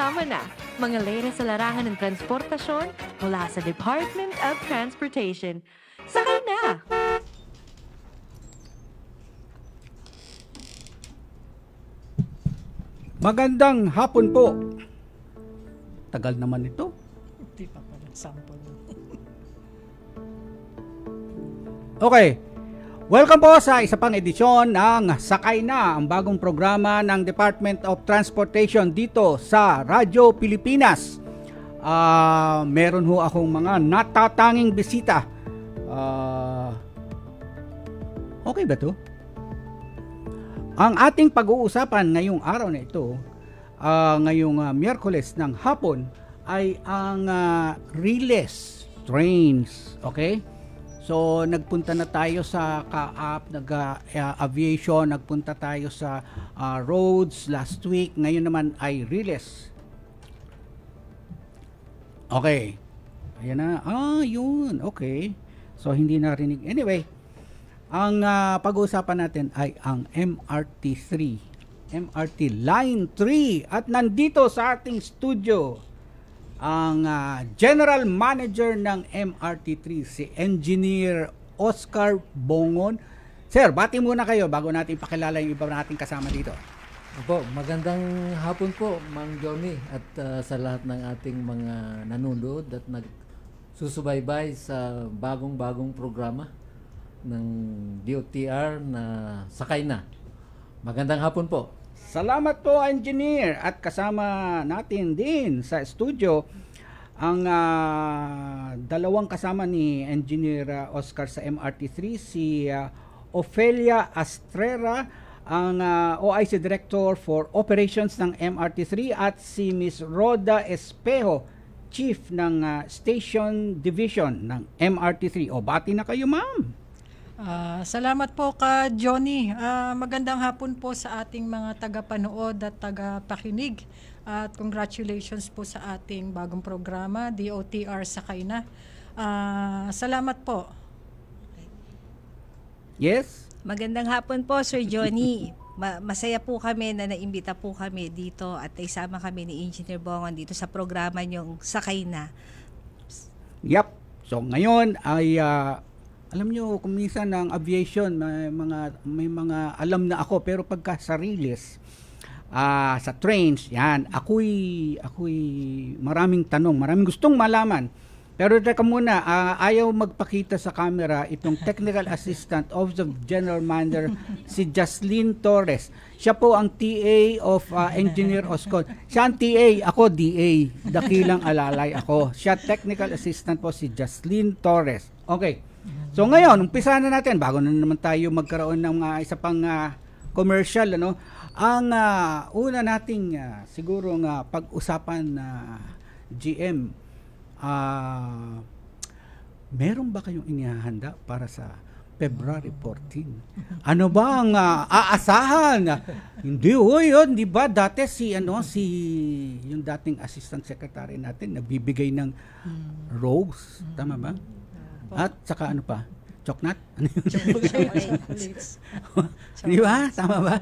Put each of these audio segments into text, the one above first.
Sama na, mga latest sa larangan ng transportasyon mula sa Department of Transportation. Sakay na! Magandang hapon po. Tagal naman ito. Hindi pa pala sample. Okay. Welcome po sa isa pang edisyon ng Sakay Na, ang bagong programa ng Department of Transportation dito sa Radyo Pilipinas. Meron ho akong mga natatanging bisita. Okay ba to? Ang ating pag-uusapan ngayong araw na ito, ngayong Miyerkules ng hapon, ay ang relay trains. Okay? So, nagpunta na tayo sa aviation, nagpunta tayo sa roads last week. Ngayon naman ay relays. Okay. Ayan na. Yun. Okay. So, hindi narinig. Anyway, ang pag-uusapan natin ay ang MRT3. MRT Line 3. At nandito sa ating studio, ang General Manager ng MRT3, si Engineer Oscar Bongon. Sir, bati muna kayo bago natin ipakilala yung iba nating kasama dito. Opo, magandang hapon po, Mang Johnny, at sa lahat ng ating mga nanonood at nagsusubaybay sa bagong-bagong programa ng DOTR na Sakay Na. Magandang hapon po. Salamat po, Engineer, at kasama natin din sa studio ang dalawang kasama ni Engineer Oscar sa MRT3, si Ofelia Astrera, ang OIC Director for Operations ng MRT3, at si Miss Roda Espejo, Chief ng Station Division ng MRT3. Bati na kayo, ma'am. Salamat po ka Johnny. Magandang hapon po sa ating mga tagapanood at tagapakinig. At congratulations po sa ating bagong programa, DOTR Sakay Na. Salamat po. Yes? Magandang hapon po, Sir Johnny. Masaya po kami na naimbita po kami dito at isama kami ni Engineer Bongon dito sa programa niyong Sakay Na. Yep. So ngayon ay alam nyo, kung minsan ng aviation, may mga alam na ako, pero pagka sa relays, sa trains, yan, ako'y maraming tanong, maraming gustong malaman. Pero teka muna, ayaw magpakita sa camera itong technical assistant of the general manager, si Jaslyn Torres. Siya po ang TA of Engineer Oscar. Siya ang TA, ako DA, dakilang alalay ako. Siya technical assistant po, si Jaslyn Torres. Okay. So ngayon, umpisa na natin bago na naman tayo magkaroon ng isa pang commercial, ano. Ang una nating siguro pag-usapan na GM, meron ba kayong inihahanda para sa February 14? Ano ba ang aasahan? Hindi yun, di ba? Dati yung dating assistant secretary natin nagbibigay ng rose, tama ba? At saka ano pa? Choknat? Di ba? Tama ba?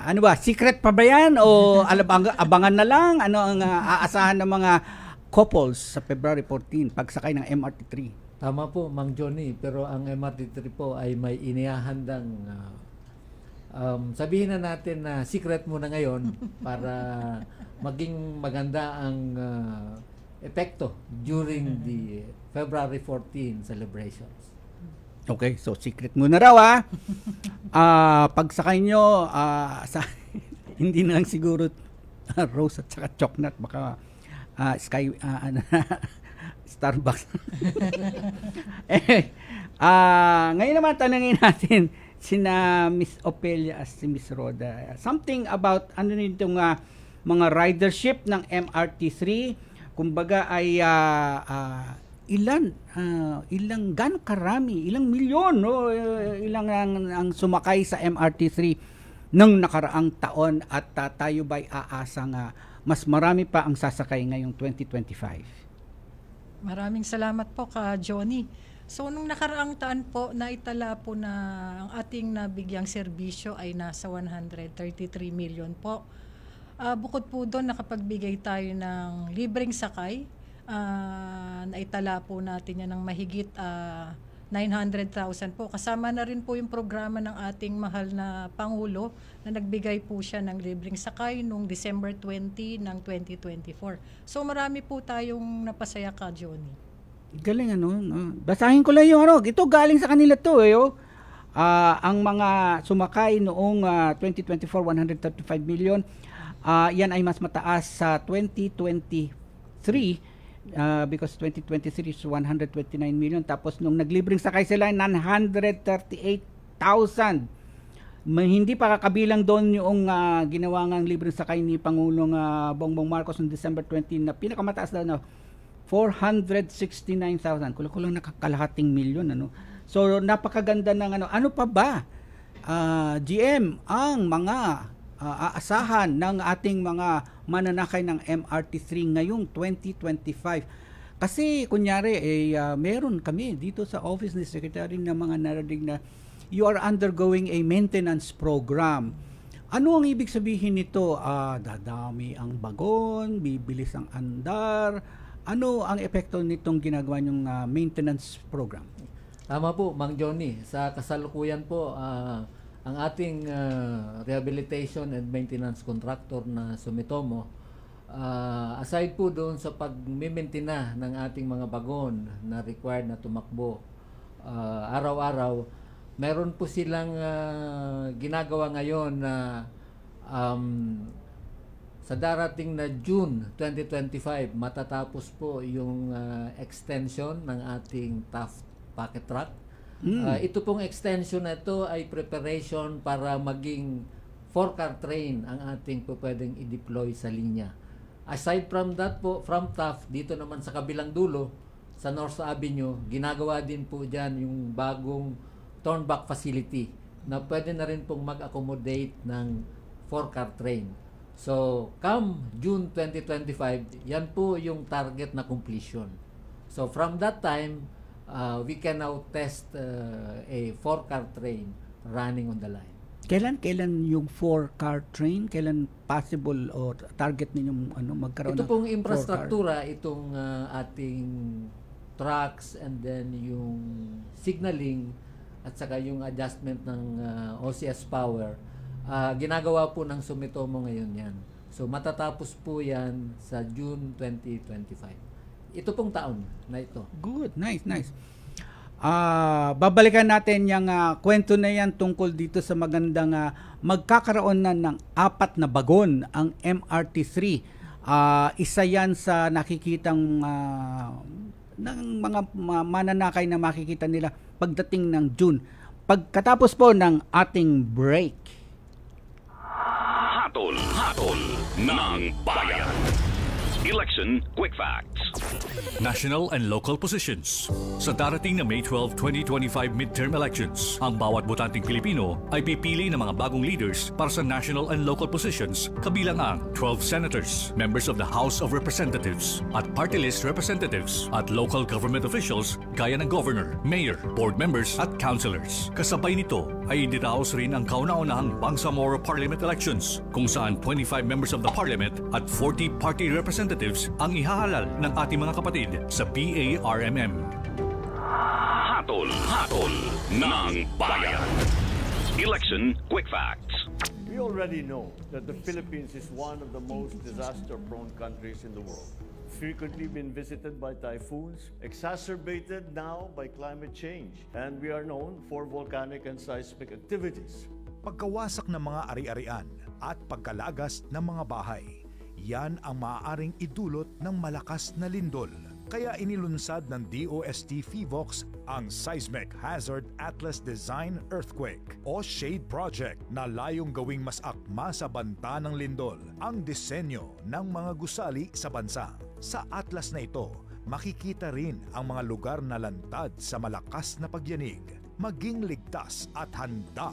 Ano ba? Secret pa ba yan? O abangan na lang? Ano ang aasahan ng mga couples sa February 14 pagsakay ng MRT3? Tama po, Mang Johnny, pero ang MRT3 po ay may inihahandang sabihin na natin na secret muna ngayon para maging maganda ang epekto during the February 14 celebrations. Okay, so secret muna raw pagsakay nyo, hindi na lang siguro rose at saka choknat, baka Starbucks. Ngayon naman tanungin natin sina Miss Ofelia at si Miss Roda. Something about ano nitong mga ridership ng MRT3. Kumbaga ay ilang gaano karami, ilang milyon, no? Ilang ang sumakay sa MRT3 ng nakaraang taon, at tayo ba'y aasa nga mas marami pa ang sasakay ngayong 2025? Maraming salamat po ka Johnny. So nung nakaraang taon po, naitala po na ang ating nabigyang serbisyo ay nasa 133 million po. Bukod po doon, nakapagbigay tayo ng libreng sakay. Naitala po natin yan ng mahigit 900,000 po. Kasama na rin po yung programa ng ating mahal na Pangulo na nagbigay po siya ng libreng sakay noong December 20 ng 2024. So marami po tayong napasaya ka, Johnny. Galing Basahin ko lang yung ito galing sa kanila to ang mga sumakay noong 2024, 135 million. Yan ay mas mataas sa 2023 because 2023 is 129 million. Tapos nung naglibreng sakay sila, 938,000. Hindi pa kakabilang doon yung ginawa ngang libreng sakay ni Pangulong Bongbong Marcos noong December 20 na pinakamataas daw na 469,000. Kulang nakakalahating milyon. So napakaganda ng ano pa ba? GM, ang mga aasahan ng ating mga mananakay ng MRT3 ngayong 2025. Kasi kunyari meron kami dito sa office ni Secretary ng mga naradig na you are undergoing a maintenance program. Ano ang ibig sabihin nito? Dadami ang bagon, bibilis ang andar. Ano ang epekto nitong ginagawa niyong maintenance program? Tama po, Mang Johnny. Sa kasalukuyan po, ang ating rehabilitation and maintenance contractor na Sumitomo, aside po doon sa pag-maintain ng ating mga bagon na required na tumakbo araw-araw, meron po silang ginagawa ngayon na sa darating na June 2025, matatapos po yung extension ng ating Taft Pocket Track. Ito pong extension na ito ay preparation para maging 4-car train ang ating po pwedeng i-deploy sa linya. Aside from that po, from Taft, dito naman sa kabilang dulo, sa North Avenue, ginagawa din po dyan yung bagong turnback facility na pwede na rin pong mag-accommodate ng 4-car train. So, come June 2025, yan po yung target na completion. So, from that time, we can now test a 4-car train running on the line. Kailan yung 4-car train? Kailan possible o target ninyong magkaroon ito ng pong infrastruktura, itong ating trucks and then yung signaling at saka yung adjustment ng OCS power, ginagawa po ng Sumitomo ngayon yan. So matatapos po yan sa June 2025. Ito pong taon na ito. Good, nice. Babalikan natin yung kwento na yan tungkol dito sa magandang magkakaroon na ng 4 na bagon ang MRT3. Isa yan sa nakikitang ng mga mananakay na makikita nila pagdating ng June. Pagkatapos po ng ating break. Hatol ng bayan. Election Quick Facts. National and local positions. Sa darating na May 12, 2025 midterm elections, ang bawat botanteng Pilipino ay pipili ng mga bagong leaders para sa national and local positions, kabilang ang 12 senators, members of the House of Representatives, at party list representatives, at local government officials gaya ng governor, mayor, board members, at councilors. Kasabay nito ay idiraos rin ang kauna-unahang Bangsamoro Parliament elections, kung saan 25 members of the Parliament at 40 party representatives ang ihahalal ng ating mga kapatid sa BARMM. Hatol ng bayan. Election Quick Facts. We already know that the Philippines is one of the most disaster-prone countries in the world. Frequently been visited by typhoons, exacerbated now by climate change, and we are known for volcanic and seismic activities. Pagkawasak ng mga ari-arian at pagkalagas ng mga bahay, yan ang maaaring idulot ng malakas na lindol. Kaya inilunsad ng DOST PHIVOLCS ang Seismic Hazard Atlas Design Earthquake o SHADE Project na layong gawing mas akma sa banta ng lindol ang disenyo ng mga gusali sa bansa. Sa atlas na ito, makikita rin ang mga lugar na lantad sa malakas na pagyanig, maging ligtas at handa.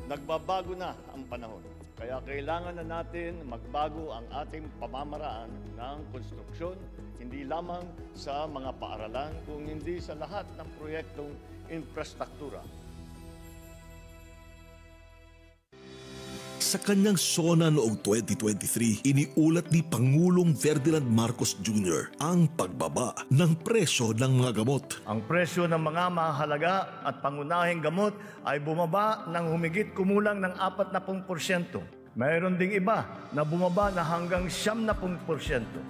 Nagbabago na ang panahon. Kaya kailangan na natin magbago ang ating pamamaraan ng konstruksyon, hindi lamang sa mga paaralan, kung hindi sa lahat ng proyektong infrastruktura. Sa kanyang SONA noong 2023, iniulat ni Pangulong Ferdinand Marcos Jr. ang pagbaba ng presyo ng mga gamot. Ang presyo ng mga mahalaga at pangunahing gamot ay bumaba ng humigit kumulang ng 40%. Mayroon ding iba na bumaba na hanggang 70%.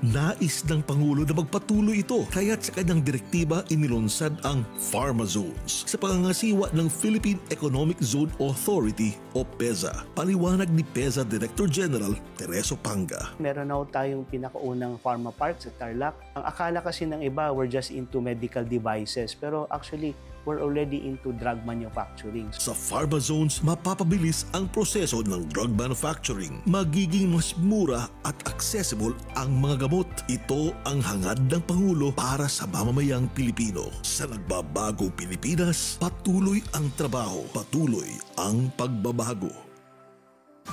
Nais ng Pangulo na magpatuloy ito, kaya't sa kanyang direktiba inilunsad ang Pharma Zones sa pangangasiwa ng Philippine Economic Zone Authority o PEZA. Paliwanag ni PEZA Director General Tereso Panga. Meron na tayong pinakaunang pharma park sa Tarlac. Ang akala kasi ng iba, we're just into medical devices. Pero actually, we're already into drug manufacturing. Sa Pharma Zones, mapapabilis ang proseso ng drug manufacturing. Magiging mas mura at accessible ang mga gamot. Ito ang hangad ng Pangulo para sa mamamayang Pilipino. Sa nagbabagong Pilipinas, patuloy ang trabaho, patuloy ang pagbabago.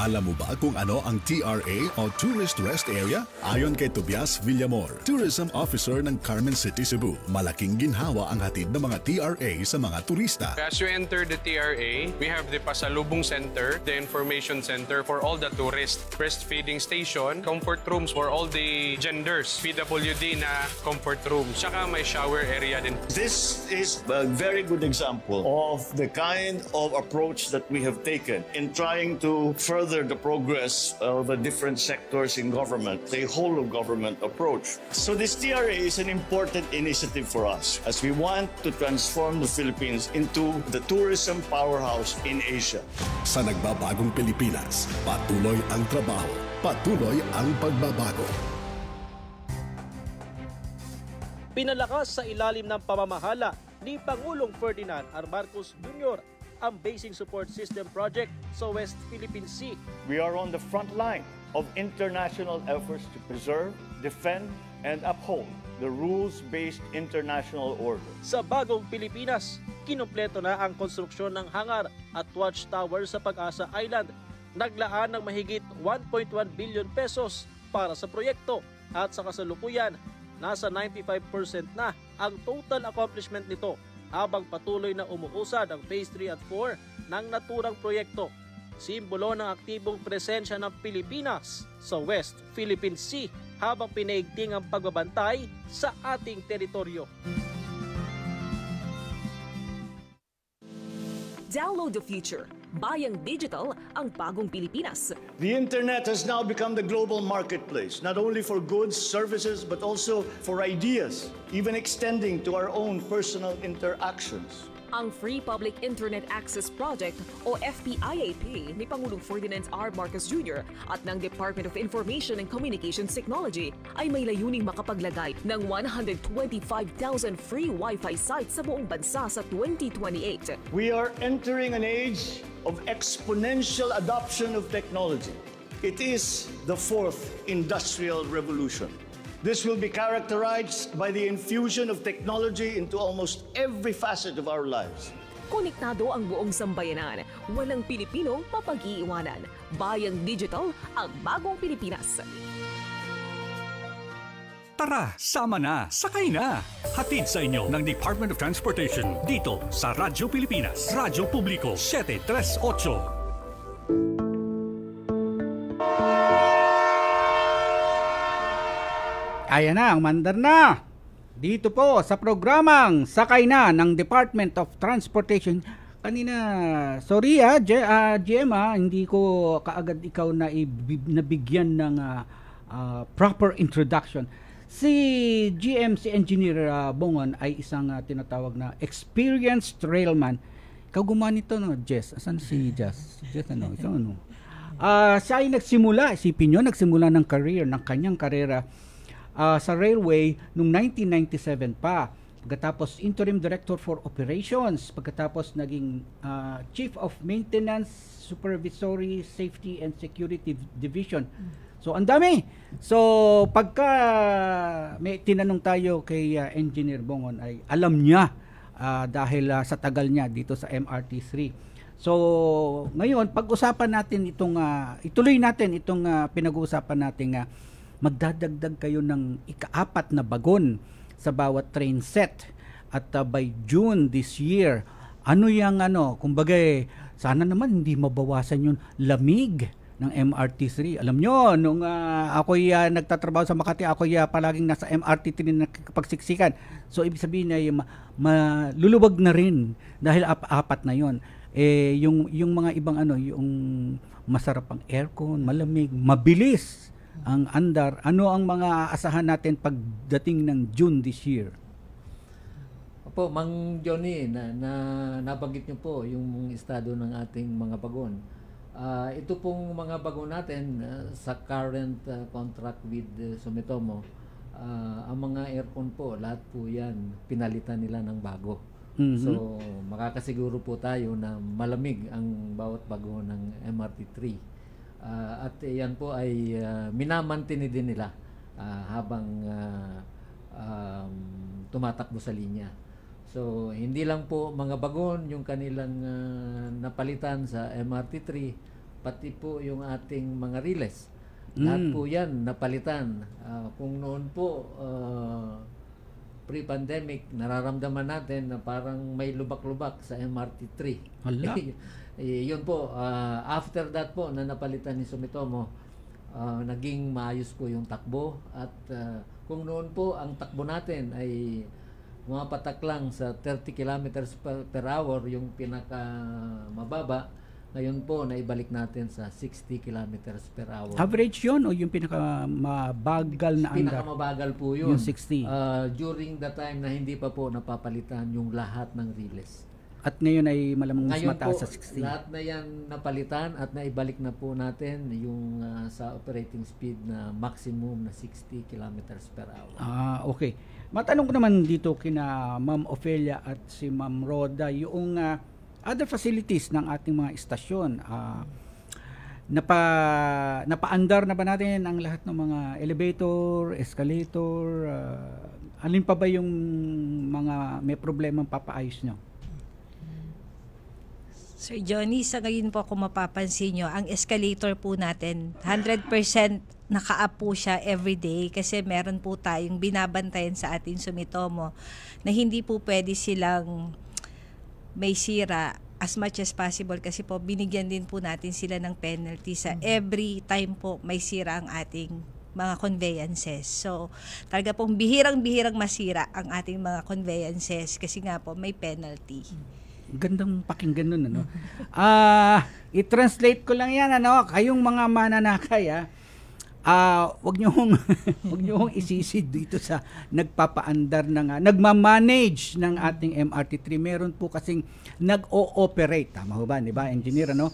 Alam mo ba kung ano ang TRA o Tourist Rest Area? Ayon kay Tobias Villamor, Tourism Officer ng Carmen City, Cebu, malaking ginhawa ang hatid ng mga TRA sa mga turista. As you enter the TRA, we have the Pasalubong Center, the Information Center for all the tourists, breastfeeding station, comfort rooms for all the genders, PWD na comfort rooms, tsaka may shower area din. This is a very good example of the kind of approach that we have taken in trying to further the progress of the different sectors in government, the whole of government approach. So this TRA is an important initiative for us as we want to transform the Philippines into the tourism powerhouse in Asia. Sa nagbabagong Pilipinas, patuloy ang trabaho, patuloy ang pagbabago. Pinalakas sa ilalim ng pamamahala ni Pangulong Ferdinand R. Marcos Jr. ang Basing Support System Project sa West Philippine Sea. We are on the front line of international efforts to preserve, defend, and uphold the rules-based international order. Sa bagong Pilipinas, kinumpleto na ang konstruksyon ng hangar at watchtower sa Pag-asa Island. Naglaan ng mahigit 1.1 billion pesos para sa proyekto at sa kasalukuyan, nasa 95% na ang total accomplishment nito habang patuloy na umuusad ang Phase 3 at 4 ng naturang proyekto. Simbolo ng aktibong presensya ng Pilipinas sa West Philippine Sea habang pinaigting ang pagbabantay sa ating teritoryo. Download the future. Bayang Digital ang bagong Pilipinas. The internet has now become the global marketplace, not only for goods, services, but also for ideas, even extending to our own personal interactions. Ang Free Public Internet Access Project o FPIAP ni Pangulong Ferdinand R. Marcos Jr. at ng Department of Information and Communications Technology ay may layuning makapaglagay ng 125,000 free Wi-Fi sites sa buong bansa sa 2028. We are entering an age of exponential adoption of technology. It is the fourth industrial revolution. This will be characterized by the infusion of technology into almost every facet of our lives. Konektado ang buong sambayanan. Walang Pilipinong mapag-iiwanan. Bayang Digital, ang bagong Pilipinas. Tara, sama na, sakay na! Hatid sa inyo ng Department of Transportation dito sa Radyo Pilipinas. Radyo Publiko 738. Ayan na, ang mandar na. Dito po sa programang Sakay Na ng Department of Transportation. Kanina, sorry GM, hindi ko kaagad ikaw nabigyan ng proper introduction. Si GM, si Engineer Bongon ay isang tinatawag na experienced railman. Ikaw gumawa nito, no, Jess? Asan si Jess? Jess, ano? Ikaw, ano? Siya ay nagsimula ng kanyang karera sa railway noong 1997 pa. Pagkatapos interim director for operations, pagkatapos naging chief of maintenance, supervisory, safety and security division. So ang dami. So pagka may tinanong tayo kay Engineer Bongon ay alam niya dahil sa tagal niya dito sa MRT3. So ngayon pag-usapan natin ituloy natin itong pinag-uusapan nating magdadagdag kayo ng ika-4 na bagon sa bawat train set at by June this year, kumbaga sana naman hindi mabawasan yung lamig ng MRT3. Alam nyo, nung ako'y nagtatrabaho sa Makati, ako'y palaging nasa MRT3 na nakikipagsiksikan. So, ibig sabihin ay maluluwag na rin dahil apat na yon. Yung mga ibang yung masarap ang aircon, malamig, mabilis ang andar. Ano ang mga aasahan natin pagdating ng June this year? Opo, Mang Johnny, nabanggit niyo po yung estado ng ating mga bagon. Ito pong mga bagon natin sa current contract with Sumitomo, ang mga aircon po, lahat po yan, pinalitan nila ng bago. Mm-hmm. So, makakasiguro po tayo na malamig ang bawat bago ng MRT3. At yan po ay minamantini din nila habang tumatakbo sa linya. So, hindi lang po mga bagon yung kanilang napalitan sa MRT3, pati po yung ating mga riles. Lahat po yan napalitan. Kung noon po, pre-pandemic, nararamdaman natin na parang may lubak-lubak sa MRT3. Yun po, after that po na napalitan ni Sumitomo, naging maayos po yung takbo. At kung noon po ang takbo natin ay pumapatak lang sa 30 kilometers per hour, yung pinaka mababa, ngayon po naibalik natin sa 60 kilometers per hour. Average yun o yung pinaka mabagal na andar? Pinaka mabagal po yun. Yung 60. During the time na hindi pa po napapalitan yung lahat ng riles. At ngayon ay malamang mas mataas sa 60. Lahat na yan napalitan at naibalik na po natin yung sa operating speed na maximum na 60 kilometers per hour. Okay. Matanong ko naman dito kina Ma'am Ofelia at si Ma'am Roda, yung other facilities ng ating mga istasyon. Napaandar na ba natin ang lahat ng mga elevator, escalator? Alin pa ba yung mga may problemang papaayos nyo? Sir Johnny, sa ngayon po kung mapapansin nyo, ang escalator po natin, 100% naka-up po siya everyday kasi meron po tayong binabantayan sa ating Sumitomo na hindi po pwede silang may sira as much as possible kasi po binigyan din po natin sila ng penalty sa every time po may sira ang ating mga conveyances. So, talaga pong bihirang-bihirang masira ang ating mga conveyances kasi nga po may penalty. Gandang pakinggan nun, ano? I-translate ko lang yan, ano? Kayong mga mananakay, wag niyo hong isisid dito sa nagpapaandar ng nagma-manage ng ating MRT3. Meron po kasing nag-ooperate, tama ho ba, di ba, engineer, ano?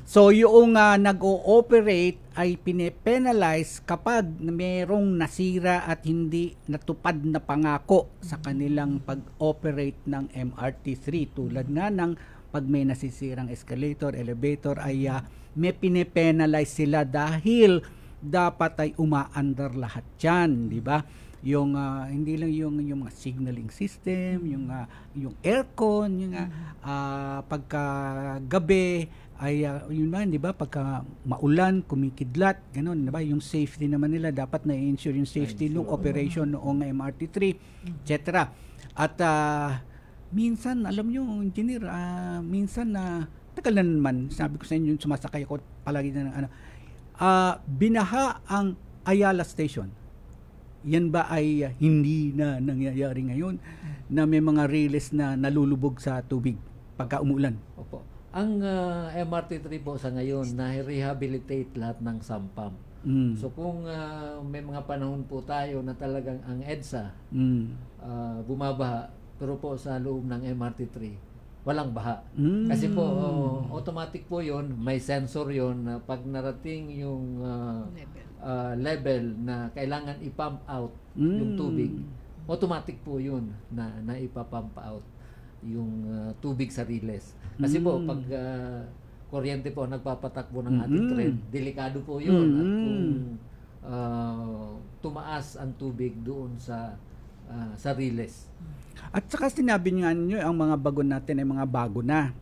So yung nag-ooperate ay pine-penalize kapag merong nasira at hindi natupad na pangako sa kanilang pag-operate ng MRT3, tulad nga ng pag may nasisirang escalator, elevator ay may pine-penalize sila dahil dapat ay umaandar lahat yan, di ba? Yung hindi lang yung mga signaling system, yung aircon, yung pagka gabi ay yun ba, di ba? Pagka maulan, kumikidlat, ganoon, di ba? Yung safety naman nila dapat na i-ensure yung safety ng operation noong MRT3, etc. At minsan, alam nyo, engineer, minsan tagal na naman, sabi ko sa inyo, sumasakay ako palagi na binaha ang Ayala Station. Yan ba ay hindi na nangyayari ngayon na may mga riles na nalulubog sa tubig pagka umulan? Opo. Ang MRT3 po sa ngayon na-rehabilitate lahat ng sampam. So kung may mga panahon po tayo na talagang ang EDSA bumabaha, pero po sa loob ng MRT3 walang baha. Kasi po automatic po 'yon, may sensor 'yon na pag narating yung level na kailangan i-pump out yung tubig, automatic po 'yun na ipa-pump out yung tubig sa riles. Kasi po pag kuryente po nagpapatakbo ng ating tren, delikado po 'yun at kung tumaas ang tubig doon sa riles. At saka sinabi niyo ang mga bagon natin ay mga bago na.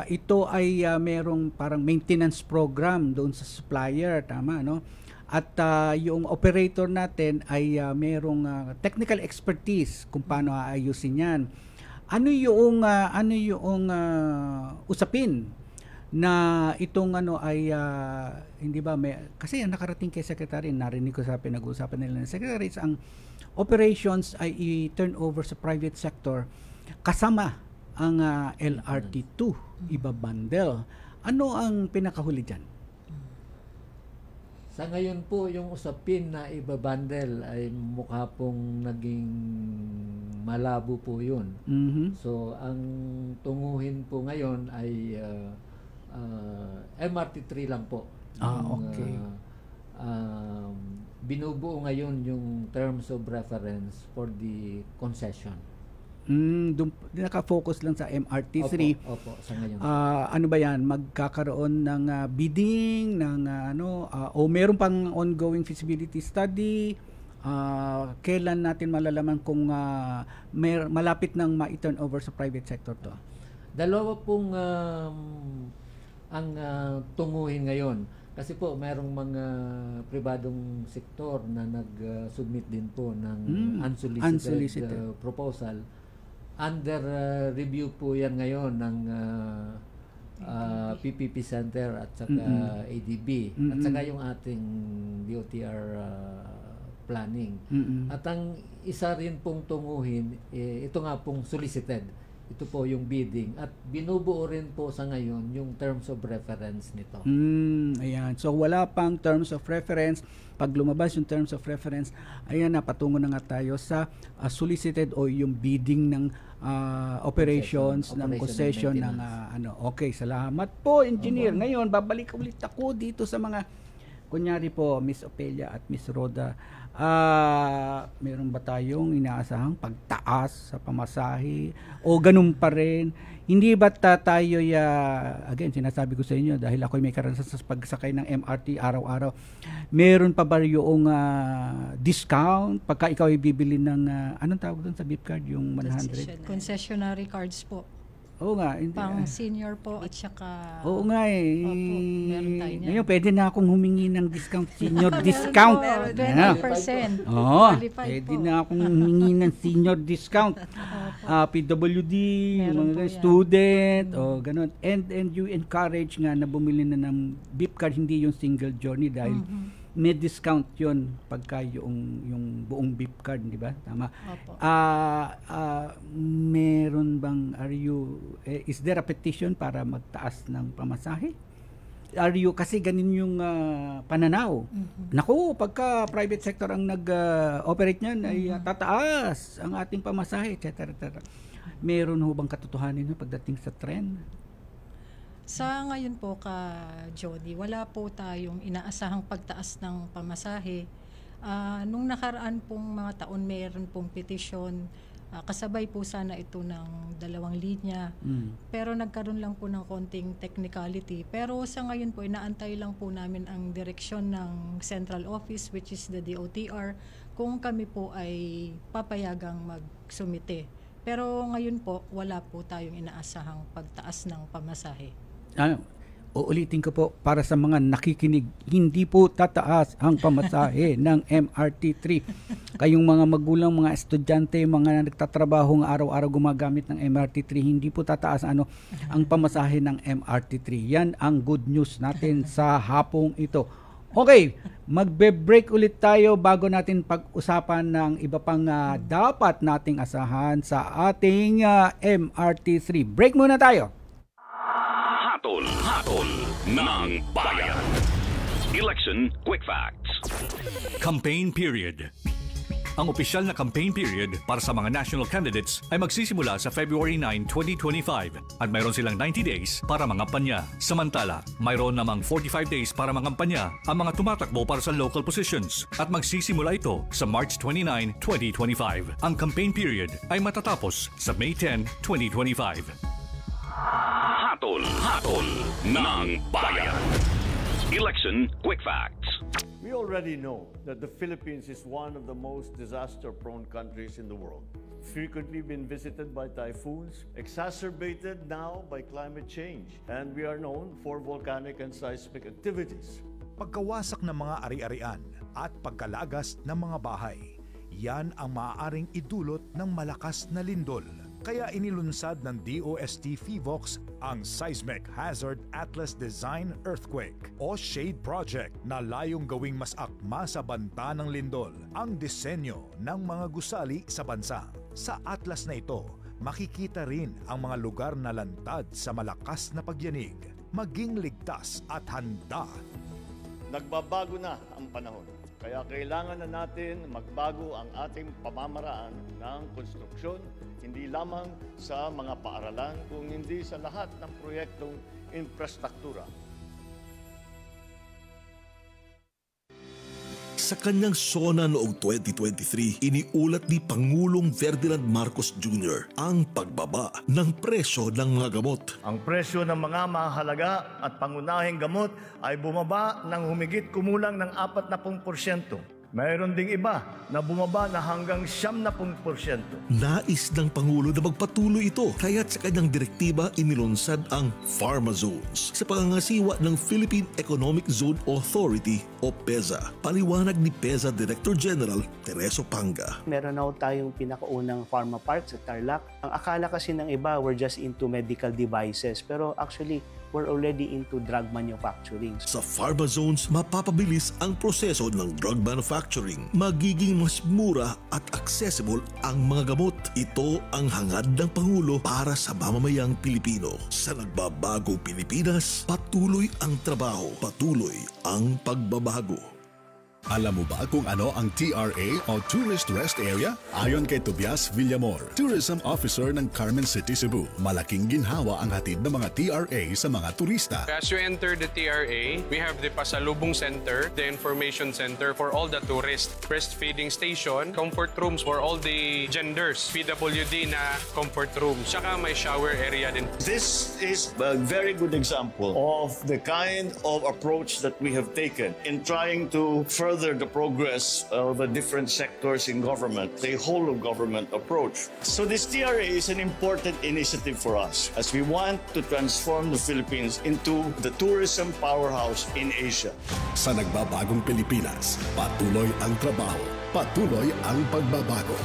Ito ay merong parang maintenance program doon sa supplier, tama, no? At yung operator natin ay merong technical expertise kung paano aayusin yan. Ano yung usapin na itong ay hindi ba kasi nakarating kay Secretary, narinig ko sa pinag-uusapan nila ng Secretary, ang operations ay i-turn over sa private sector kasama ang LRT2 ibabundle. Ano ang pinakahuli dyan? Sa ngayon po, yung usapin na ibabundle ay mukha pong naging malabo po yun. So, ang tunguhin po ngayon ay MRT3 lang po. Okay. Binubuo ngayon yung terms of reference for the concession. Naka-focus lang sa MRT3. Opo, sa ngayon. Ano ba yan? Magkakaroon ng bidding, ng o meron pang ongoing feasibility study? Kailan natin malalaman kung malapit nang ma-turn over sa private sector to? Dalawa pong ang tunguhin ngayon. Kasi po, mayroong mga pribadong sektor na nag-submit din po ng unsolicited proposal. Under review po yan ngayon ng PPP Center at saka ADB at saka yung ating DOTR planning. At ang isa rin pong tunguhin, ito nga pong solicited. Ito po yung bidding at binubuo rin po sa ngayon yung terms of reference nito. Ayan. So wala pang terms of reference. Pag lumabas yung terms of reference, ayan na, patungo na nga tayo sa solicited o yung bidding ng operations ng concession ng Okay, salamat po, engineer. Ngayon babalik ulit ako dito sa mga kunyari po Miss Opelia at Miss Roda. Meron ba tayong inaasahang pagtaas sa pamasahe o ganun pa rin? Hindi ba tayo again, sinasabi ko sa inyo dahil ako may karanasan sa pagsakay ng MRT araw-araw, meron pa ba yung discount pagka ikaw ay bibili ng anong tawag doon sa beep card, yung 100? Concessionary cards po. Oo nga. Pang senior po at saka... Oo nga eh. Opo, meron tayo niyan. Ngayon, pwede na akong humingi ng discount, senior discount. 20%. Oo, pwede na akong humingi ng senior discount. PWD, mga student, ganun. And you encourage nga na bumili na ng beep card, hindi yung single journey dahil may discount yun pagka yung buong beep card, di ba? Tama. Meron bang, is there a petition para magtaas ng pamasahe? Kasi ganin yung pananaw. Naku, pagka private sector ang nag-operate niyan, ay tataas ang ating pamasahe, etc. Meron ho bang katotohanan pagdating sa trend? Sa ngayon po Johnny, wala po tayong inaasahang pagtaas ng pamasahe. Nung nakaraan pong mga taon, mayroon pong petition. Kasabay po sana ito ng 2 linya. Pero nagkaroon lang po ng konting technicality. Pero sa ngayon po, inaantay lang po namin ang direksyon ng Central Office, which is the DOTR, kung kami po ay papayagang magsumite. Pero ngayon po, wala po tayong inaasahang pagtaas ng pamasahe. Uulitin ko po para sa mga nakikinig, hindi po tataas ang pamasahe ng MRT3. Kayong mga magulang, mga estudyante, mga nagtatrabaho ng araw-araw gumagamit ng MRT3, hindi po tataas ang pamasahe ng MRT3. Yan ang good news natin sa hapong ito. Okay, magbe-break ulit tayo bago natin pag-usapan ng iba pang dapat nating asahan sa ating MRT3. Break muna tayo. Hatol ng bayan. Election Quick Facts. Campaign period. Ang opisyal na campaign period para sa mga national candidates ay magsisimula sa February 9, 2025 at mayroon silang 90 days para mangampanya. Samantala, mayroon namang 45 days para mangampanya ang mga tumatakbo para sa local positions at magsisimula ito sa March 29, 2025. Ang campaign period ay matatapos sa May 10, 2025. Hatol ng bayan. Election Quick Facts. We already know that the Philippines is one of the most disaster-prone countries in the world. Frequently been visited by typhoons, exacerbated now by climate change, and we are known for volcanic and seismic activities. Pagkawasak ng mga ari-arian at pagkalagas ng mga bahay, yan ang maaaring idulot ng malakas na lindol. Kaya inilunsad ng DOST FIVOX ang Seismic Hazard Atlas Design Earthquake o SHADE Project na layong gawing mas akma sa banta ng lindol ang disenyo ng mga gusali sa bansa. Sa atlas na ito, makikita rin ang mga lugar na lantad sa malakas na pagyanig, maging ligtas at handa. Nagbabago na ang panahon. Kaya kailangan na natin magbago ang ating pamamaraan ng konstruksyon, hindi lamang sa mga paaralan, kung hindi sa lahat ng proyektong infrastruktura. Sa kanyang SONA noong 2023, iniulat ni Pangulong Ferdinand Marcos Jr. ang pagbaba ng presyo ng mga gamot. Ang presyo ng mga mahalaga at pangunahing gamot ay bumaba ng humigit kumulang ng 40%. Mayroon ding iba na bumaba na hanggang 70%. Nais ng Pangulo na magpatuloy ito, kaya't sa kanyang direktiba inilunsad ang Pharma Zones sa pangangasiwa ng Philippine Economic Zone Authority o PEZA. Paliwanag ni PEZA Director General Tereso Panga. Meron na tayong pinakaunang pharma park sa Tarlac. Ang akala kasi ng iba, we're just into medical devices. Pero actually, we're already into drug manufacturing. Sa Pharma Zones, mapapabilis ang proseso ng drug manufacturing. Magiging mas mura at accessible ang mga gamot. Ito ang hangad ng Pangulo para sa mamamayang Pilipino. Sa nagbabagong Pilipinas, patuloy ang trabaho, patuloy ang pagbabago. Alam mo ba kung ano ang TRA o Tourist Rest Area? Ayon kay Tobias Villamor, Tourism Officer ng Carmen City, Cebu, malaking ginhawa ang hatid ng mga TRA sa mga turista. As you enter the TRA, we have the Pasalubong Center, the Information Center for all the tourists, breastfeeding station, comfort rooms for all the genders, PWD na comfort rooms, tsaka may shower area din. This is a very good example of the kind of approach that we have taken in trying to further the progress of the different sectors in government, the whole of government approach. So this TRA is an important initiative for us as we want to transform the Philippines into the tourism powerhouse in Asia. Sa nagbabagong Pilipinas, patuloy ang trabaho, patuloy ang pagbabago.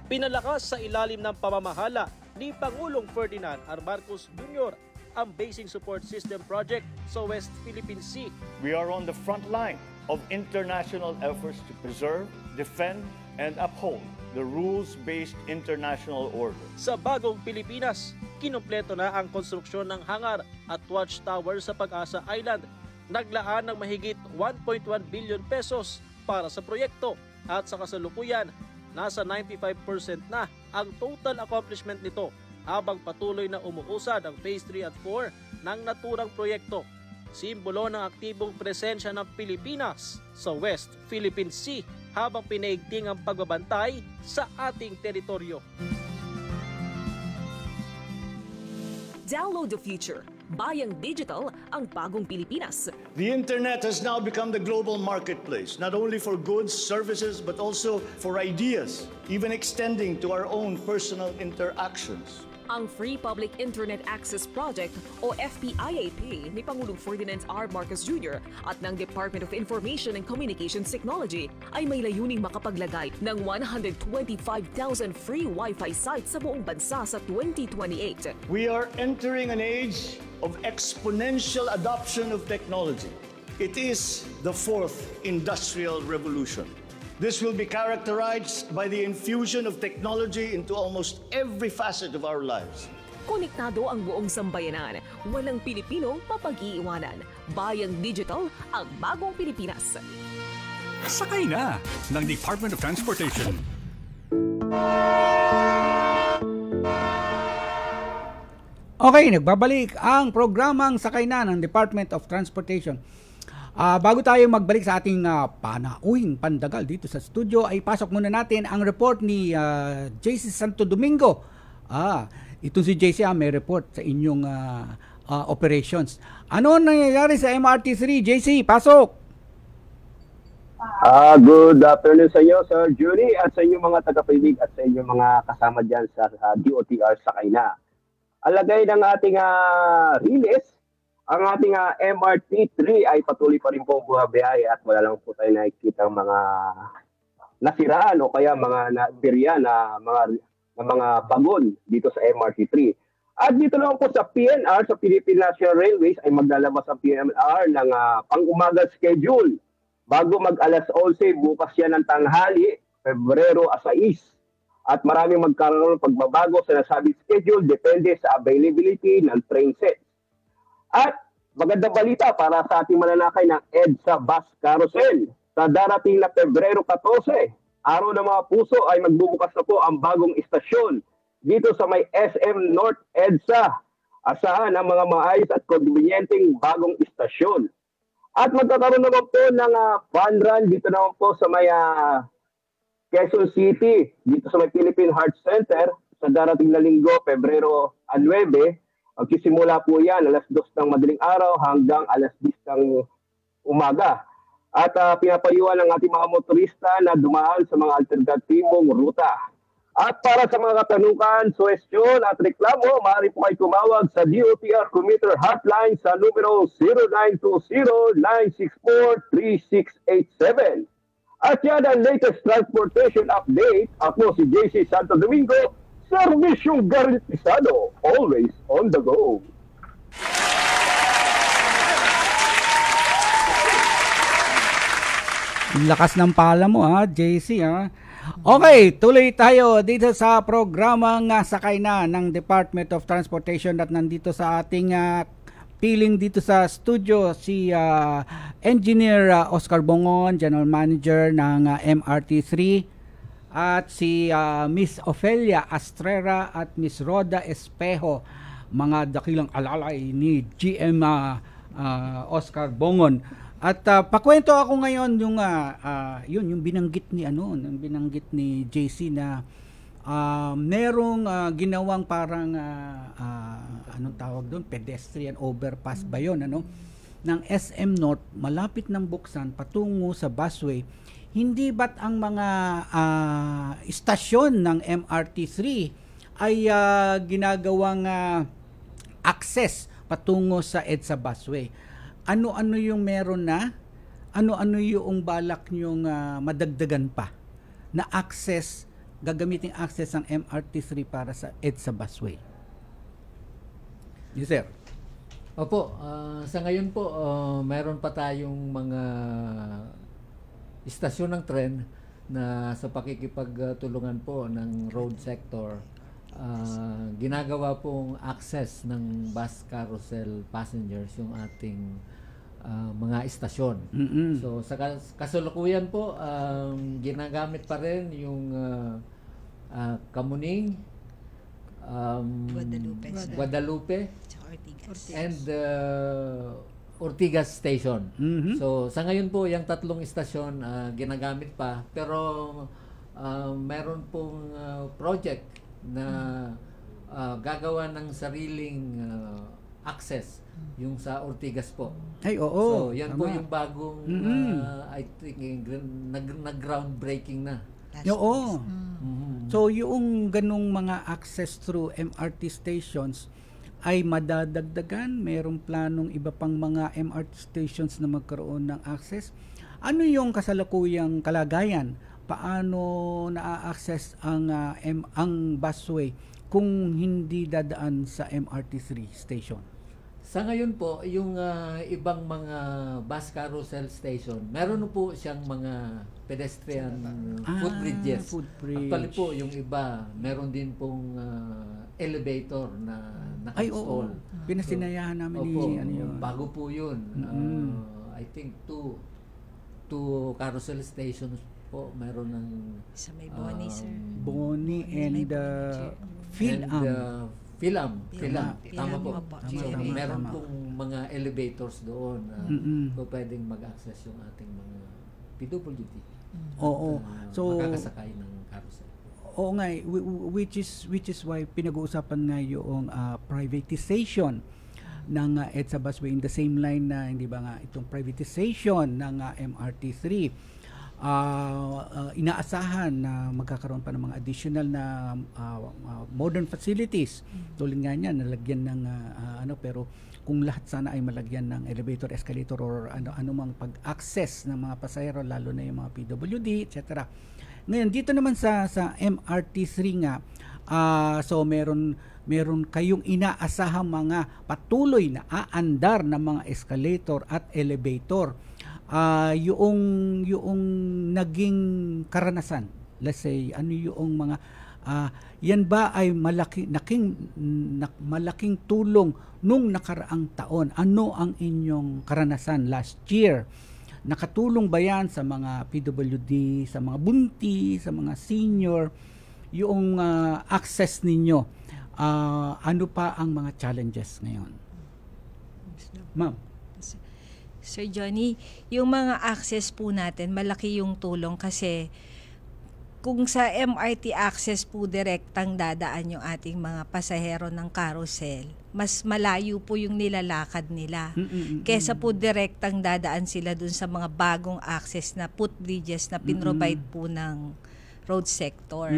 Pinalakas sa ilalim ng pamamahala ni Pangulong Ferdinand R. Marcos Jr. ang Basing Support System Project sa West Philippine Sea. We are on the front line of international efforts to preserve, defend, and uphold the rules-based international order. Sa bagong Pilipinas, kinumpleto na ang konstruksyon ng hangar at watchtower sa Pag-asa Island. Naglaan ng mahigit 1.1 billion pesos para sa proyekto at sa kasalukuyan, nasa 95% na ang total accomplishment nito habang patuloy na umuusad ang Phase 3 at 4 ng naturang proyekto. Simbolo ng aktibong presensya ng Pilipinas sa West Philippine Sea habang pinaigting ang pagbabantay sa ating teritoryo. Download the future. Bayang Digital ang bagong Pilipinas. The internet has now become the global marketplace, not only for goods, services, but also for ideas, even extending to our own personal interactions. Ang Free Public Internet Access Project o FPIAP ni Pangulong Ferdinand R. Marcos Jr. at ng Department of Information and Communications Technology ay may layuning makapaglagay ng 125,000 free Wi-Fi sites sa buong bansa sa 2028. We are entering an age of exponential adoption of technology. It is the fourth industrial revolution. This will be characterized by the infusion of technology into almost every facet of our lives. Konektado ang buong sambayanan. Walang Pilipinong mapag-iiwanan. Bayang Digital ang bagong Pilipinas. Sakay na ng Department of Transportation. Okay, nagbabalik ang programang Sakay na ng Department of Transportation. Bago tayo magbalik sa ating panauhing pandagal dito sa studio, ay pasok muna natin ang report ni JC Santo Domingo. Ito si JC may report sa inyong operations. Ano nangyayari sa MRT3? JC, pasok! Good afternoon sa iyo, Sir Judy, at sa inyong mga tagapakinig at sa inyong mga kasama dyan sa DOTR Sakay na. Alagay ng ating release, ang ating MRT3 ay patuloy pa rin po bumabiyahe at wala lang po tayo nakikita mga nasiraan o kaya mga nabirya na mga bagon dito sa MRT3. At dito naman po sa PNR, sa Philippine National Railways, ay maglalabas ang PNR ng pang-umaga schedule. Bago mag-alas 11, bukas yan ng tanghali, Pebrero 6. At maraming magkaroon ng pagbabago sa nasabing schedule, depende sa availability ng train sets. At magandang balita para sa ating mananakay ng EDSA Bus Carousel. Sa darating na Pebrero 14, araw ng mga puso ay magbubukas na po ang bagong istasyon dito sa may SM North EDSA. Asahan ang mga maayos at konbinyenteng bagong istasyon. At magkakaroon naman po ng fun run dito naman po sa may Quezon City, dito sa may Philippine Heart Center sa darating na linggo, Pebrero 9. Magsisimula po yan alas 2 ng madaling araw hanggang alas 10 ng umaga. At pinapayuhan ng ating mga motorista na dumaan sa mga alternatibong ruta. At para sa mga katanungan, suwestyon at reklamo, maaari po kayo tumawag sa DOTR Commuter Hotline sa numero 0920-964-3687. At yan ang latest transportation update. Ako si JC Santo Domingo, serbisyong garantisado, always on the go. Lakas ng pala mo JC Okay, tuloy tayo dito sa programang sakay na ng Department of Transportation at nandito sa ating piling dito sa studio si Engineer Oscar Bongon, General Manager ng MRT3 at si Miss Ofelia Astrera at Miss Roda Espejo, mga dakilang alalay ni GM Oscar Bongon. At pakwento ako ngayon yung binanggit ni JC na merong ginawang parang anong tawag doon, pedestrian overpass ba yun, ng SM North malapit ng buksan patungo sa busway. Hindi ba't ang mga istasyon ng MRT3 ay ginagawang access patungo sa EDSA busway? Ano-ano yung meron na? Ano-ano yung balak nyong madagdagan pa na access, gagamiting access ng MRT3 para sa EDSA busway? Yes, sir. Opo, sa ngayon po, meron pa tayong mga istasyon ng tren na sa pakikipagtulungan po ng road sector, ginagawa pong access ng bus carousel passengers yung ating mga istasyon. So sa kasalukuyan po, ginagamit pa rin yung Kamuning, Guadalupe and Ortigas Station. So sa ngayon po, yung tatlong istasyon ginagamit pa, pero meron pong project na gagawa ng sariling access yung sa Ortigas po. Ay, oo. So yan po yung bagong I think nag-groundbreaking na. Oo. So yung ganung mga access through MRT stations ay madadagdagan, mayroong planong iba pang mga MRT stations na magkaroon ng access. Ano yung kasalukuyang kalagayan? Paano na-access ang busway kung hindi dadaan sa MRT3 station? Sa ngayon po, yung ibang mga bus carousel station, meron po siyang mga pedestrian footbridges. Footbridge. Actually po, yung iba, meron din pong elevator na naka-install. Pinasinayahan namin yun. Bago po yun. I think two carousel stations po, meron ng sa may Boni, sir. Boni and Philam. Tama po. Meron pong mga elevators doon so pwedeng mag-access yung ating mga PWD. Oo. So makakasakay ng carousel. Oo nga, which is why pinag-uusapan nga yung privatization ng EDSA busway in the same line na hindi ba nga itong privatization ng MRT3. Inaasahan na magkakaroon pa ng mga additional na modern facilities. Tulad nga niya, nalagyan ng pero kung lahat sana ay malagyan ng elevator, escalator or ano mang pag-access ng mga pasahero, lalo na yung mga PWD, etc. Ngayon dito naman sa MRT3 nga, so meron kayong inaasahang mga patuloy na aandar ng mga escalator at elevator. Yung naging karanasan, let's say, ano yung mga yan ba ay malaking tulong nung nakaraang taon? Ano ang inyong karanasan last year? Nakatulong ba yan sa mga PWD, sa mga bunti, sa mga senior, yung access ninyo? Ano pa ang mga challenges ngayon? Ma'am. Sir Johnny, yung mga access po natin, malaki yung tulong kasi kung sa MRT access po direktang dadaan yung ating mga pasahero ng carousel, mas malayo po yung nilalakad nila. Kesa po direktang dadaan sila dun sa mga bagong access na footbridges na pinrovide po ng road sector.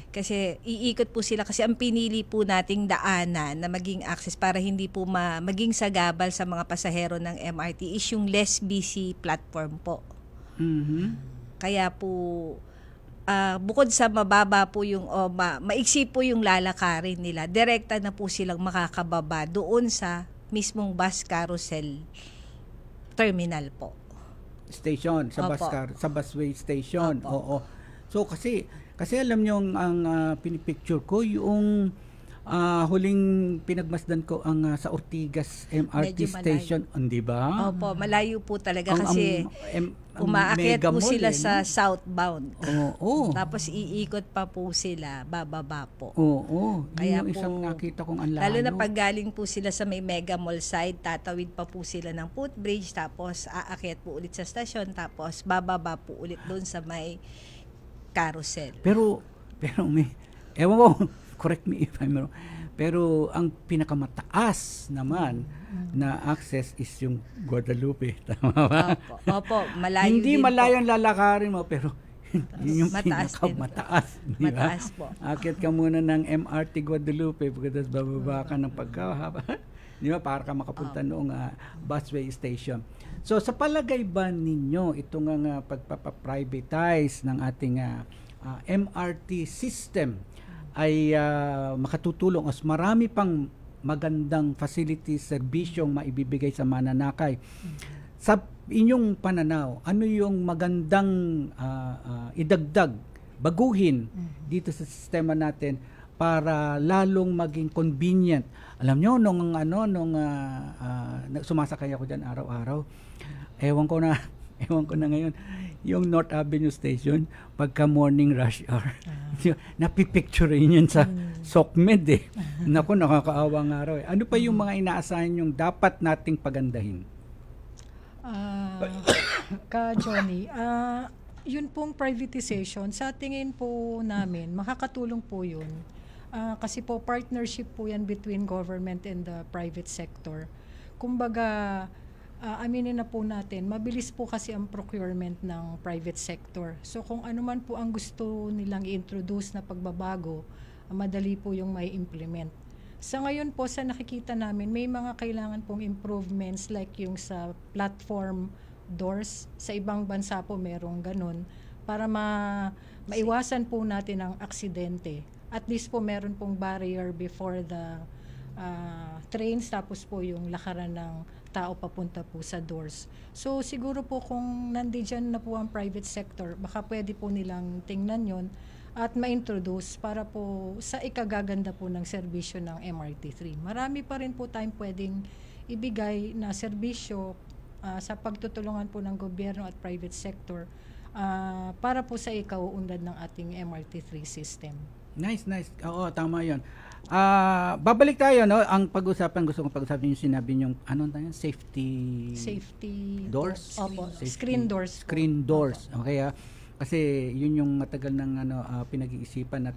Kasi iikot po sila kasi ang pinili po nating daanan na maging access para hindi po maging sagabal sa mga pasahero ng MRT is yung less busy platform po. Kaya po bukod sa mababa po yung maiksi po yung lalakarin nila, direkta na po silang makakababa doon sa mismong bus carousel terminal po. Station, sa busway station. Oo. So kasi alam niyo ang pinipicture ko yung huling pinagmasdan ko ang sa Ortigas MRT station, di ba? Opo, malayo po talaga kasi umaakyat po sila sa southbound. Oo. Tapos iikot pa po sila, bababa po. Oo. Kaya yung po, isang nakita kong ang layo. lalo na pag galing po sila sa may Mega Mall side, tatawid pa po sila ng footbridge, tapos aakyat po ulit sa stasyon, tapos bababa po ulit doon sa may carousel. Pero may, ewan ko, correct me if I'm wrong, pero ang pinakamataas naman na access is yung Guadalupe, tama ba? Opo, malayo hindi din malayo po. ang lalakarin mo, pero yun yung Mataas pinakamataas. Di ba? Mataas po. Akyat ka muna ng MRT Guadalupe, pagkatapos bababa ka ng pagkahaba. Di ba? Para ka makapunta noong busway station. So, sa palagay ba ninyo, itong pagpapaprivatize ng ating MRT system ay makatutulong as marami pang magandang facilities, serbisyong maibibigay sa mananakay? Sa inyong pananaw, ano yung magandang idagdag, baguhin dito sa sistema natin para lalong maging convenient? Alam nyo, nung sumasakay ako dyan araw-araw, ewan ko na ngayon, yung North Avenue Station, pagka morning rush hour, napipicture yun sa SOCMED eh. Naku, nakakaawa nga raw eh. Ano pa yung mga inaasahan yung dapat nating pagandahin? Johnny, yun pong privatization, sa tingin po namin, makakatulong po yun. Kasi po partnership po yan between government and the private sector. Kumbaga, aminin na po natin, mabilis po kasi ang procurement ng private sector. So kung ano man po ang gusto nilang i-introduce na pagbabago, madali po yung may implement. Sa ngayon po, sa nakikita namin, may mga kailangan pong improvements like yung sa platform doors. Sa ibang bansa po merong ganun para maiwasan po natin ang aksidente. At least po meron pong barrier before the trains, tapos po yung lakaran ng tao papunta po sa doors. So siguro po kung nandiyan na po ang private sector, baka pwede po nilang tingnan yon at ma-introduce para po sa ikagaganda po ng serbisyo ng MRT3. Marami pa rin po tayong pwedeng ibigay na serbisyo sa pagtutulungan po ng gobyerno at private sector para po sa ikauunlad ng ating MRT3 system. Nice. Oo, tama yon. Babalik tayo, no? Ang gusto kong pag-usapan yung sinabi yung safety doors. Opo, screen doors. Okay, kasi yun yung matagal ng pinag-iisipan at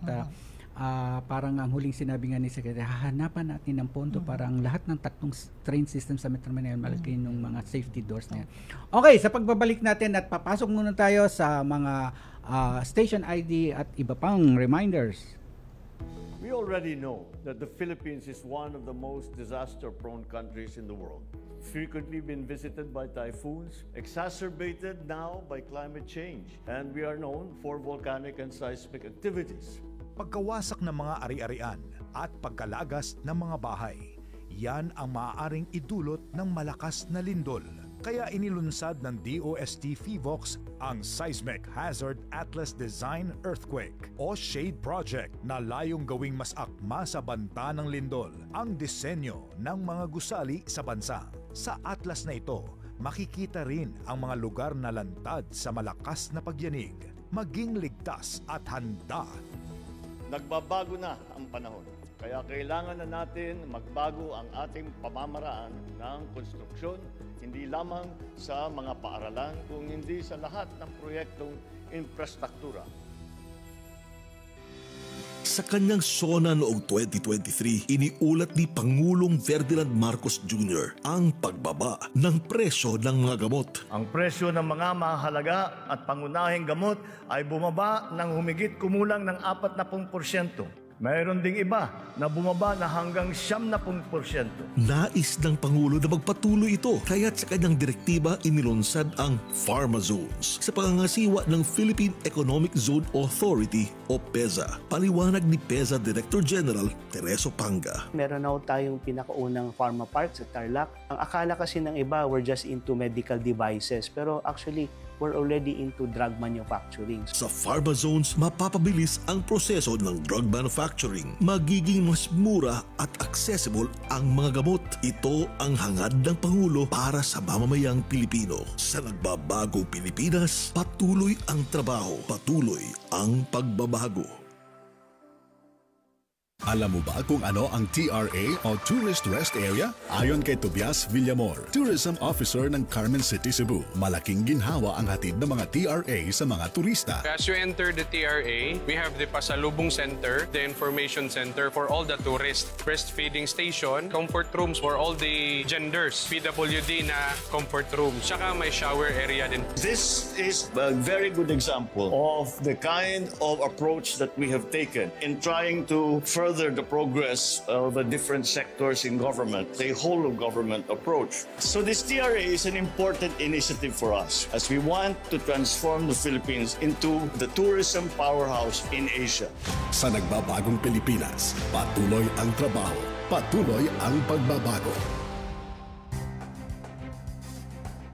parang ang huling sinabi nga ni Secretary, hahanapan natin ng pondo para ang lahat ng tatlong train system sa Metro Manila malaki ng mga safety doors na yan. Okay, sa pagbabalik natin at papasok muna tayo sa mga station ID at iba pang reminders. We already know that the Philippines is one of the most disaster-prone countries in the world. frequently been visited by typhoons, exacerbated now by climate change, and we are known for volcanic and seismic activities. Pagkawasak ng mga ari-arian at pagkalagas ng mga bahay, yan ang maaaring idulot ng malakas na lindol. Kaya inilunsad ng DOST FIVOX ang Seismic Hazard Atlas Design Earthquake o SHADE Project na layong gawing mas akma sa banta ng lindol ang disenyo ng mga gusali sa bansa. Sa atlas na ito, makikita rin ang mga lugar na lantad sa malakas na pagyanig, maging ligtas at handa. Nagbabago na ang panahon. Kaya kailangan na natin magbago ang ating pamamaraan ng konstruksyon, hindi lamang sa mga paaralan, kung hindi sa lahat ng proyektong infrastruktura. Sa kanyang SONA noong 2023, iniulat ni Pangulong Ferdinand Marcos Jr. ang pagbaba ng presyo ng mga gamot. Ang presyo ng mga mahalaga at pangunahing gamot ay bumaba ng humigit kumulang ng 40%. Mayroon ding iba na bumaba na hanggang 70%. Nais ng Pangulo na magpatuloy ito, kaya't sa kanyang direktiba inilunsad ang Pharma Zones sa pangangasiwa ng Philippine Economic Zone Authority o PEZA. Paliwanag ni PEZA Director General Tereso Panga. Meron na tayong pinakaunang pharma park sa Tarlac. Ang akala kasi ng iba, we're just into medical devices. Pero actually, we're already into drug manufacturing. Sa Pharma Zones, mapapabilis ang proseso ng drug manufacturing. Magiging mas mura at accessible ang mga gamot. Ito ang hangad ng Pangulo para sa mamamayang Pilipino. Sa nagbabagong Pilipinas, patuloy ang trabaho, patuloy ang pagbabago. Alam mo ba kung ano ang TRA o Tourist Rest Area? Ayon kay Tobias Villamor, Tourism Officer ng Carmen City, Cebu, malaking ginhawa ang hatid ng mga TRA sa mga turista. As you enter the TRA, we have the Pasalubong Center, the Information Center for all the tourists, breastfeeding station, comfort rooms for all the genders, PWD na comfort rooms, tsaka may shower area din. This is a very good example of the kind of approach that we have taken in trying to further the progress of the different sectors in government, a whole of government approach. So this TRA is an important initiative for us as we want to transform the Philippines into the tourism powerhouse in Asia. Sa nagbabagong Pilipinas, patuloy ang trabaho, patuloy ang pagbabago.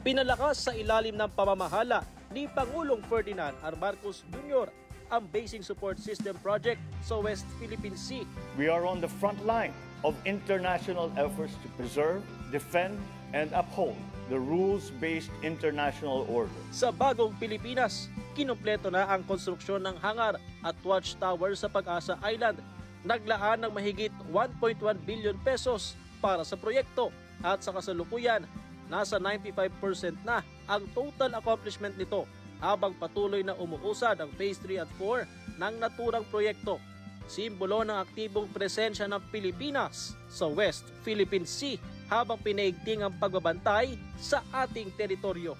Pinalakas sa ilalim ng pamamahala ni Pangulong Ferdinand R. Marcos Jr. ang Basing Support System Project sa West Philippine Sea. We are on the front line of international efforts to preserve, defend, and uphold the rules-based international order. Sa bagong Pilipinas, kinumpleto na ang konstruksyon ng hangar at watchtower sa Pag-asa Island. Naglaan ng mahigit 1.1 billion pesos para sa proyekto at sa kasalukuyan, nasa 95% na ang total accomplishment nito habang patuloy na umuusad ang Phase 3 at 4 ng naturang proyekto. Simbolo ng aktibong presensya ng Pilipinas sa West Philippine Sea habang pinaigting ang pagbabantay sa ating teritoryo.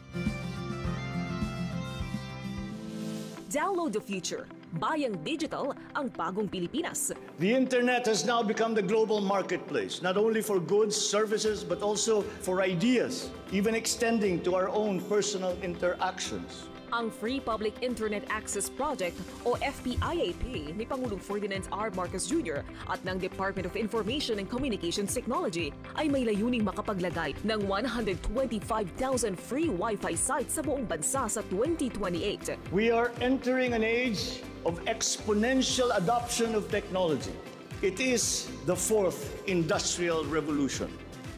Download the future. Bayang Digital, ang bagong Pilipinas. The internet has now become the global marketplace, not only for goods, services, but also for ideas, even extending to our own personal interactions. Ang Free Public Internet Access Project o FPIAP ni Pangulong Ferdinand R. Marcos Jr. at ng Department of Information and Communications Technology ay may layuning makapaglagay ng 125,000 free Wi-Fi sites sa buong bansa sa 2028. We are entering an age of exponential adoption of technology. It is the fourth industrial revolution.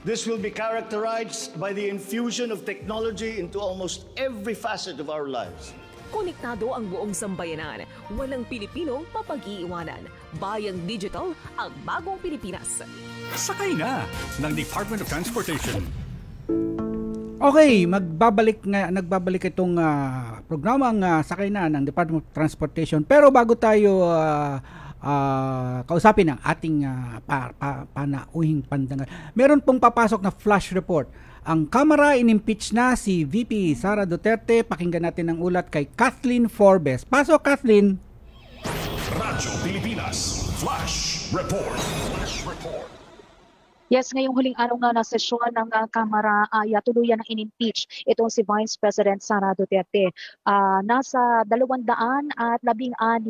This will be characterized by the infusion of technology into almost every facet of our lives. Konektado ang buong sambayanan. Walang Pilipino mapag-iiwanan. Bayang Digital, ang bagong Pilipinas. Sakay na ng Department of Transportation. Okay, nagbabalik itong programang Sakay na ng Department of Transportation. Pero bago tayo kausapin ang ating panauhing pandangal, meron pong papasok na flash report. Ang Kamara inimpeach na si VP Sara Duterte. Pakinggan natin ang ulat kay Kathleen Forbes. Pasok, Kathleen. Radyo Pilipinas Flash Report. Yes, ngayong huling araw nga na sesyon ng Kamara ay tuluyan ng in-impeach itong si Vice President Sara Duterte. Nasa 216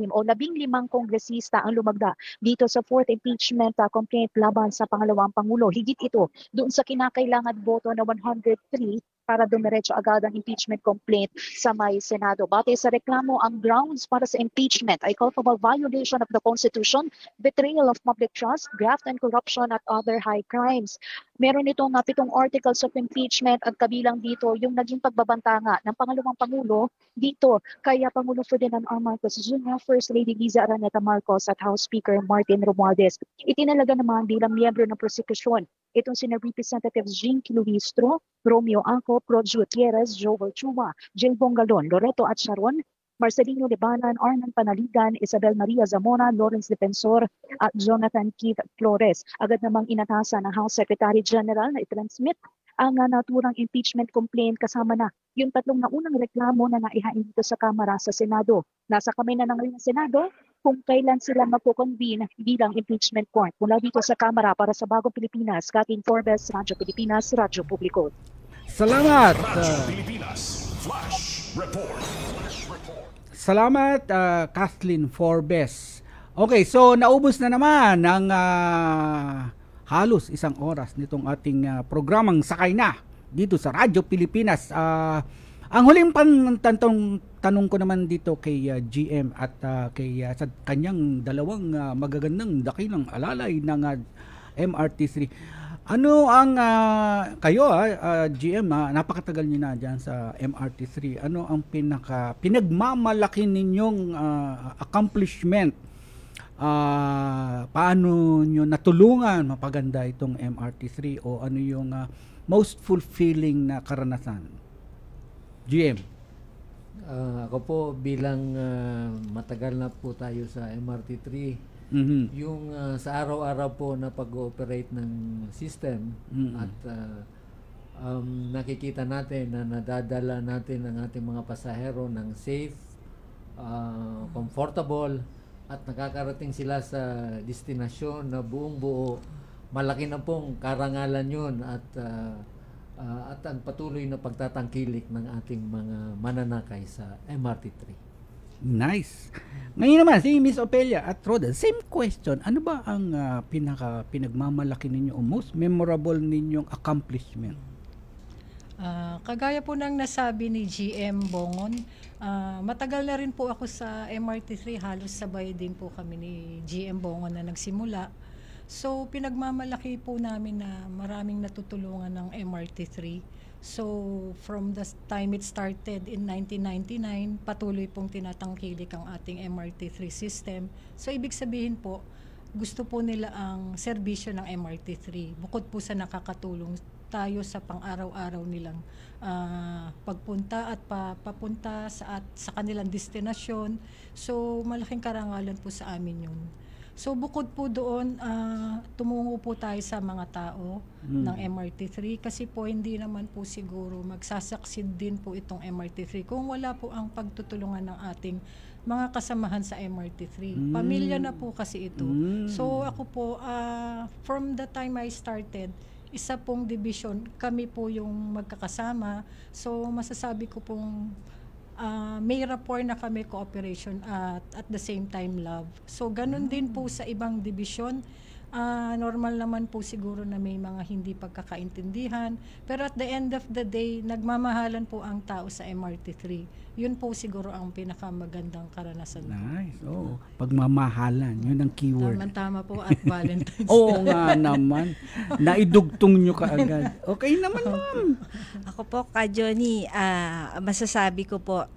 o 15 kongresista ang lumagda dito sa fourth impeachment complaint laban sa pangalawang Pangulo. Higit ito doon sa kinakailangan boto na 103 para dumiretso agad ang impeachment complaint sa may Senado. Batay sa reklamo, ang grounds para sa impeachment ay culpable violation of the Constitution, betrayal of public trust, graft and corruption at other high crimes. Meron itong 7 articles of impeachment at kabilang dito yung naging pagbabantanga ng pangalawang Pangulo dito kay Pangulo Ferdinand R. Marcos Jr., First Lady Liza Araneta Marcos at House Speaker Martin Romualdez. Itinalaga naman bilang miyembro ng prosekusyon itong sina Representatives Jean Kiluistro, Romeo Angco, Proj Gutierrez, Joel Chua, Jill Bongalon, Loreto at Sharon, Marcelino Libanan, Arnan Panaligan, Isabel Maria Zamora, Lawrence Defensor at Jonathan Keith Flores. Agad namang inatasan ng House Secretary General na i-transmit ang naturang impeachment complaint kasama na yung 3 naunang reklamo na naihain dito sa Kamara sa Senado. Nasa kamay na ng Senado kung kailan sila magko-convene bilang impeachment court. Mula dito sa Kamara para sa Bagong Pilipinas, Kathleen Forbes, Radyo Pilipinas, Radyo Publiko. Salamat! Flash Report. Salamat, Kathleen Forbes. Okay, so naubos na naman ng halos 1 oras nitong ating programang Sakay Na dito sa Radyo Pilipinas. Ang huling tanong ko naman dito kay GM at sa kanyang 2 magagandang dakilang alalay ng MRT3. Ano ang kayo GM napakatagal niyo na diyan sa MRT3. Ano ang pinagmamalaki ninyong accomplishment? Paano niyo natulungan mapaganda itong MRT3 o ano yung most fulfilling na karanasan? GM. Ako po bilang matagal na po tayo sa MRT3, yung sa araw-araw po na pag-ooperate ng system at nakikita natin na nadadala natin ang ating mga pasahero ng safe, comfortable at nakakarating sila sa destinasyon na buong buo, malaki na pong karangalan yun at ang patuloy na pagtatangkilik ng ating mga mananakay sa MRT3. Nice. Ngayon naman, si Miss Opelia at Roda, same question. Ano ba ang pinagmamalaki ninyo o most memorable ninyong accomplishment? Kagaya po ng nasabi ni GM Bongon, matagal na rin po ako sa MRT3, halos sabay din po kami ni GM Bongon na nagsimula. So pinagmamalaki po namin na maraming natutulungan ng MRT3. So from the time it started in 1999, patuloy pong tinatangkilik ang ating MRT3 system. So ibig sabihin po, gusto po nila ang serbisyo ng MRT3. Bukod po sa nakakatulong tayo sa pang-araw-araw nilang pagpunta at papunta sa kanilang destinasyon. So malaking karangalan po sa amin yun. So bukod po doon, tumungo po tayo sa mga tao ng MRT3 kasi po hindi naman po siguro magsasucceed din po itong MRT3 kung wala po ang pagtutulungan ng ating mga kasamahan sa MRT3. Pamilya na po kasi ito. So ako po, from the time I started, isa pong division, kami po yung magkakasama. So masasabi ko pong may rapport na kami, cooperation at the same time love. So ganun din po sa ibang division. Normal naman po siguro na may mga hindi pagkakaintindihan, pero at the end of the day, nagmamahalan po ang tao sa MRT3. Yun po siguro ang pinakamagandang karanasan. Nice. Oh, pagmamahalan, yun ang keyword. Tama po at Valentine's. Oo nga naman. Naidugtong nyo kaagad. Okay naman, ma'am. Ako po, Ka Johnny, masasabi ko po,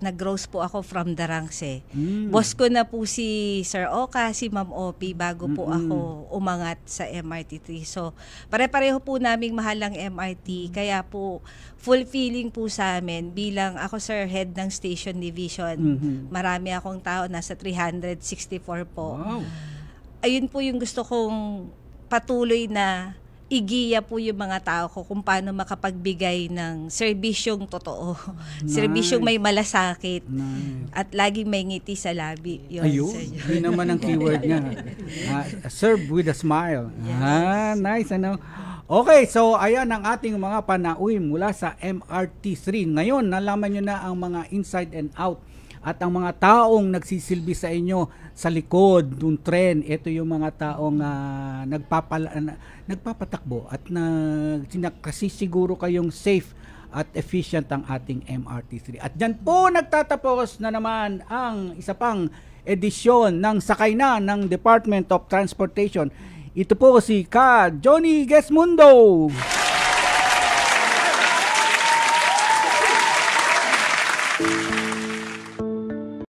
nag-rose po ako from the ranks eh. Boss ko na po si Sir Oka, si Ma'am Opi, bago po ako umangat sa MRT3. So, pare-pareho po naming mahal ang MRT, kaya po fulfilling po sa amin bilang ako, Sir, head ng station division. Marami akong tao, nasa 364 po. Wow. Ayun po yung gusto kong patuloy na igiya po yung mga tao ko kung paano makapagbigay ng serbisyong totoo. Serbisyong may malasakit. At laging may ngiti sa labi. Ayun, yun naman ang keyword niya. Serve with a smile. Nice, ano? Okay, so ayan ang ating mga panauwi mula sa MRT3. Ngayon, nalaman nyo na ang mga inside and out at ang mga taong nagsisilbi sa inyo sa likod ng tren. Ito yung mga taong nagpapatakbo at siguro kayong safe at efficient ang ating MRT3. At dyan po nagtatapos na naman ang isa pang edisyon ng Sakay Na ng Department of Transportation. Ito po si Ka Johnny Gesmundo.